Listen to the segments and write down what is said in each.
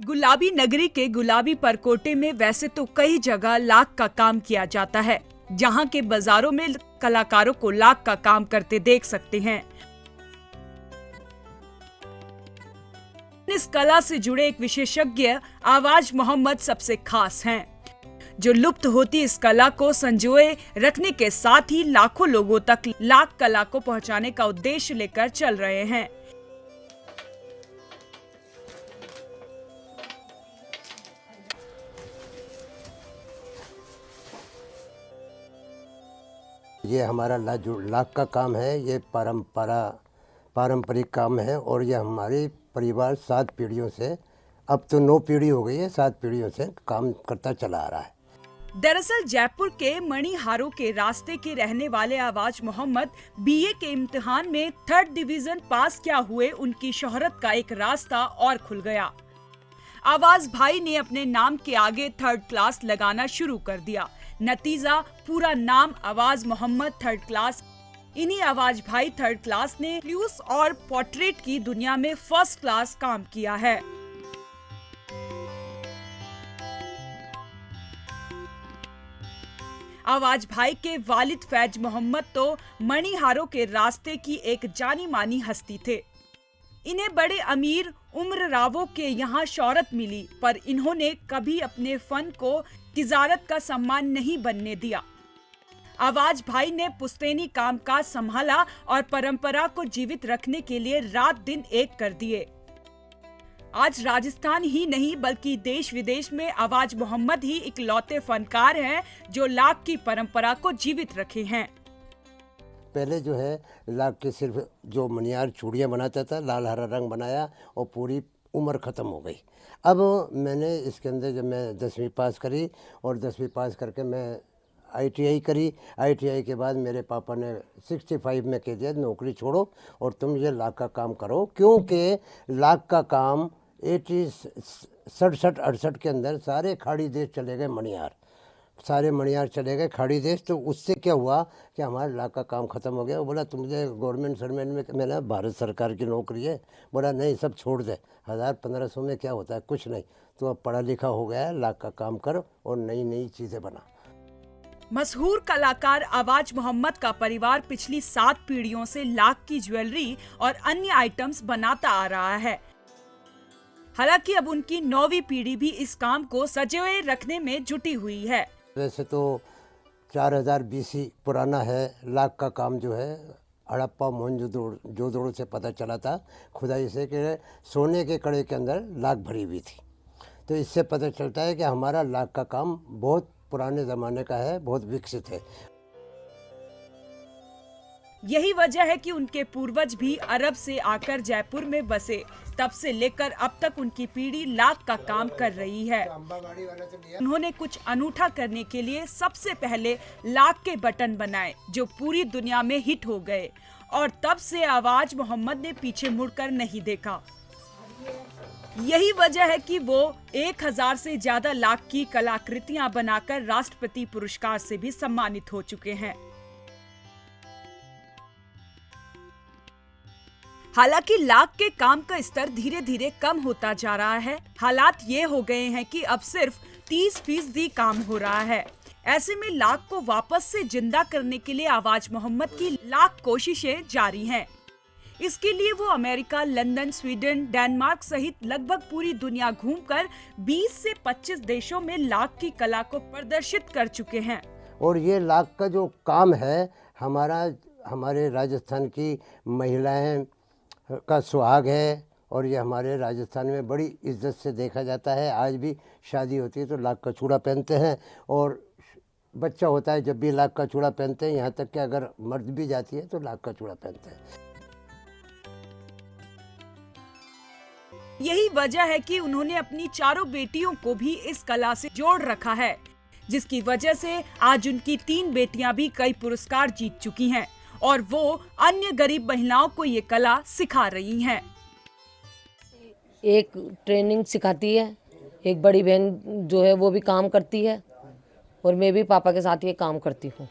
गुलाबी नगरी के गुलाबी परकोटे में वैसे तो कई जगह लाख का काम किया जाता है, जहां के बाजारों में कलाकारों को लाख का काम करते देख सकते हैं। इस कला से जुड़े एक विशेषज्ञ आवाज मोहम्मद सबसे खास हैं, जो लुप्त होती इस कला को संजोए रखने के साथ ही लाखों लोगों तक लाख कला को पहुंचाने का उद्देश्य लेकर चल रहे हैं। ये हमारा लाख का काम है। ये पारंपरिक काम है और ये हमारे परिवार 7 पीढ़ियों से, अब तो 9 पीढ़ी हो गई है, 7 पीढ़ियों से काम करता चला आ रहा है। दरअसल जयपुर के मणिहारों के रास्ते के रहने वाले आवाज मोहम्मद बीए के इम्तिहान में 3rd डिवीजन पास क्या हुए उनकी शोहरत का एक रास्ता और खुल गया। आवाज भाई ने अपने नाम के आगे 3rd क्लास लगाना शुरू कर दिया। नतीजा पूरा नाम आवाज मोहम्मद 3rd क्लास। इन्हीं आवाज भाई 3rd क्लास ने फ्लूस और पोर्ट्रेट की दुनिया में 1st क्लास काम किया है। आवाज भाई के वालिद फैज मोहम्मद तो मणिहारों के रास्ते की एक जानी मानी हस्ती थे। इन्हें बड़े अमीर उम्र रावों के यहाँ शोहरत मिली, पर इन्होंने कभी अपने फन को तिजारत का सम्मान नहीं बनने दिया। आवाज भाई ने पुश्तैनी कामकाज संभाला और परंपरा को जीवित रखने के लिए रात दिन एक कर दिए। आज राजस्थान ही नहीं बल्कि देश विदेश में आवाज मोहम्मद ही इकलौते फनकार हैं जो लाख की परंपरा को जीवित रखे हैं। पहले जो है लाख के सिर्फ जो मनियार चूड़ियाँ बनाता था, लाल हरा रंग बनाया और पूरी उम्र ख़त्म हो गई। अब मैंने इसके अंदर जब मैं 10वीं पास करी और 10वीं पास करके मैं ITI करी। ITI के बाद मेरे पापा ने 65 में कह दिया नौकरी छोड़ो और तुम ये लाख का काम करो, क्योंकि लाख का काम 67-68 के अंदर सारे खाड़ी देश चले गए, सारे मणियार चले गए खाड़ी देश। तो उससे क्या हुआ कि हमारा लाख का काम ख़त्म हो गया। वो बोला तुझे गवर्नमेंट सर्वेंट में, मैंने भारत सरकार की नौकरी है। बोला नहीं, सब छोड़ दे, 1000-1500 में क्या होता है, कुछ नहीं। तो अब पढ़ा लिखा हो गया है, लाख का काम कर और नई नई चीज़ें बना। मशहूर कलाकार आवाज मोहम्मद का परिवार पिछली 7 पीढ़ियों से लाख की ज्वेलरी और अन्य आइटम्स बनाता आ रहा है। हालांकि अब उनकी 9वीं पीढ़ी भी इस काम को सजोए रखने में जुटी हुई है। वैसे तो 4000 BC पुराना है लाख का काम जो है। हड़प्पा मोहनजोदड़ो से पता चला था खुदाई से कि सोने के कड़े के अंदर लाख भरी हुई थी। तो इससे पता चलता है कि हमारा लाख का काम बहुत पुराने ज़माने का है, बहुत विकसित है। यही वजह है कि उनके पूर्वज भी अरब से आकर जयपुर में बसे। तब से लेकर अब तक उनकी पीढ़ी लाख का काम कर रही है। उन्होंने कुछ अनूठा करने के लिए सबसे पहले लाख के बटन बनाए, जो पूरी दुनिया में हिट हो गए, और तब से आवाज मोहम्मद ने पीछे मुड़कर नहीं देखा। यही वजह है कि वो 1000 से ज्यादा लाख की कलाकृतियां बनाकर राष्ट्रपति पुरस्कार से भी सम्मानित हो चुके हैं। हालांकि लाख के काम का स्तर धीरे धीरे कम होता जा रहा है। हालात ये हो गए हैं कि अब सिर्फ 30% काम हो रहा है। ऐसे में लाख को वापस से जिंदा करने के लिए आवाज मोहम्मद की लाख कोशिशें जारी हैं। इसके लिए वो अमेरिका, लंदन, स्वीडन, डेनमार्क सहित लगभग पूरी दुनिया घूमकर 20 से 25 देशों में लाख की कला को प्रदर्शित कर चुके हैं। और ये लाख का जो काम है हमारे राजस्थान की महिलाएं का सुहाग है और ये हमारे राजस्थान में बड़ी इज्जत से देखा जाता है। आज भी शादी होती है तो लाख का चूड़ा पहनते हैं और बच्चा होता है जब भी लाख का चूड़ा पहनते हैं। यहाँ तक कि अगर मर्द भी जाती है तो लाख का चूड़ा पहनते हैं। यही वजह है कि उन्होंने अपनी चारों बेटियों को भी इस कला से जोड़ रखा है, जिसकी वजह से आज उनकी 3 बेटियां भी कई पुरस्कार जीत चुकी हैं और वो अन्य गरीब महिलाओं को ये कला सिखा रही हैं। एक ट्रेनिंग सिखाती है, एक बड़ी बहन जो है वो भी काम करती है और मैं भी पापा के साथ ये काम करती हूँ।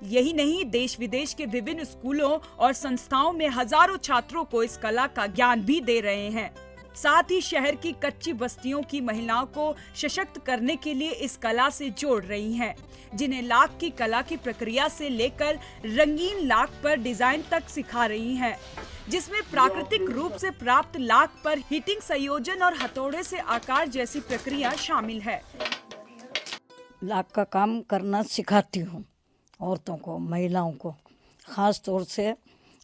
यही नहीं, देश विदेश के विभिन्न स्कूलों और संस्थाओं में हजारों छात्रों को इस कला का ज्ञान भी दे रहे हैं। साथ ही शहर की कच्ची बस्तियों की महिलाओं को सशक्त करने के लिए इस कला से जोड़ रही हैं, जिन्हें लाख की कला की प्रक्रिया से लेकर रंगीन लाख पर डिजाइन तक सिखा रही हैं, जिसमें प्राकृतिक रूप से प्राप्त लाख पर हीटिंग संयोजन और हथौड़े से आकार जैसी प्रक्रिया शामिल है। लाख का काम करना सिखाती हूँ औरतों को, महिलाओं को, ख़ास तौर से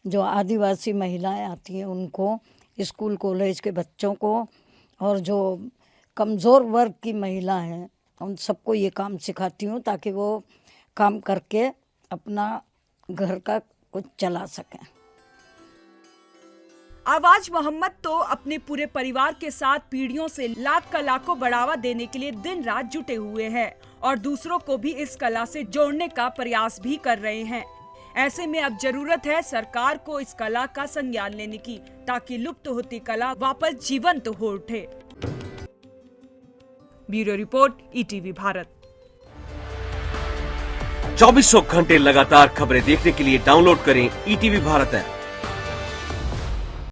जो आदिवासी महिलाएं आती हैं उनको, स्कूल कॉलेज के बच्चों को, और जो कमज़ोर वर्ग की महिला हैं उन सबको ये काम सिखाती हूँ ताकि वो काम करके अपना घर का कुछ चला सकें। आवाज मोहम्मद तो अपने पूरे परिवार के साथ पीढ़ियों से लाख कला को बढ़ावा देने के लिए दिन रात जुटे हुए हैं और दूसरों को भी इस कला से जोड़ने का प्रयास भी कर रहे हैं। ऐसे में अब जरूरत है सरकार को इस कला का संज्ञान लेने की, ताकि लुप्त होती कला वापस जीवंत हो उठे। Bureau report, ETV Bharat. 24 घंटे लगातार खबरें देखने के लिए डाउनलोड करें ईटीवी भारत ऐप।